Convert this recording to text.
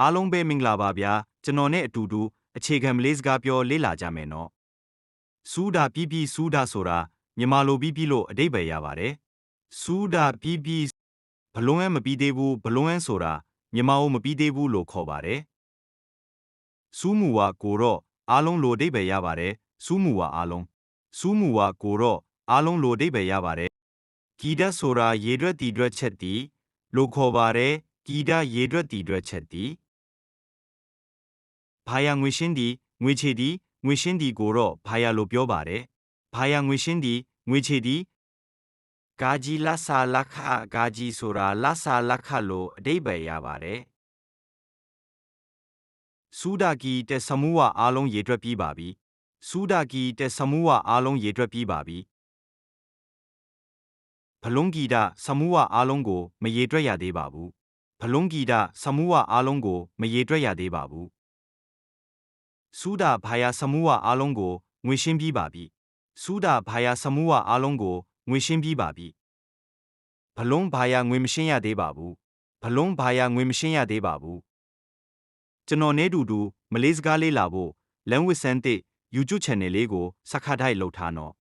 အားလုံးပဲမင်္ဂလာပါဗျာကျွန်တော်နဲ့အတူတူအခြေခံမလေးစကားပြောလေ့လာကြမယ်နော်စူးတာပြီးပြီးစူးတာဆိုတာမြန်မာလိုပြီးပြီးလို့အဓိပ္ပာယ်ရပါတယ်စူးတာပြီးပြီးဘလုံးဝမပြီးသေးဘူးဘလုံးဝဆိုတာမြန်မာလိုမပြီးသေးဘူးလို့ခေါ်ပါတယ်စူးမူဝါကိုတော့အားလုံးလိုအဓိပ္ပာယ်ရပါတယ်စူးမူဝါအားလုံးစူးမူဝါကိုတော့အားလုံးလိုအဓိပ္ပာယ်ရပါတယ်ဂီတဆိုတာရေရွက်တီရွက်ချက်တီလို့ခေါ်ပါတယ်ဂီတရေရွက်တီရွက်ချက်တီဘာယာငွေရှင်းဒီငွေချေဒီငွေရှင်းဒီကိုတော့ဘာယာလို့ပြောပါတယ်ဘာယာငွေရှင်းဒီငွေချေဒီဂါဂျီလက်စာလက်ခဂါဂျီဆိုတာလက်စာလက်ခလို့အဓိပ္ပာယ်ရပါတယ်စူဒါကီတက်ဆမှုဝအားလုံးရေတွက်ပြီးပါပြီစူဒါကီတက်ဆမှုဝအားလုံးရေတွက်ပြီးပါပြီဘလုံးဂီတာဆမှုဝအားလုံးကိုမရေတွက်ရသေးပါဘူးဘလုံးဂီတာဆမှုဝအားလုံးကိုမရေတွက်ရသေးပါဘူးစူဒါဘာယာဆမှုဝအားလုံးကိုငွေရှင်းပြီးပါပြီစူဒါဘာယာဆမှုဝအားလုံးကိုငွေရှင်းပြီးပါပြီဘလုံးဘာယာငွေမရှင်းရသေးပါဘူးဘလုံးဘာယာငွေမရှင်းရသေးပါဘူးကျွန်တော်နဲ့တူတူမလေးစကားလေးလာဖို့လမ်းဝစ်စန်းတဲ့ YouTube channel လေးကို Subscribe လုပ်ထားနော်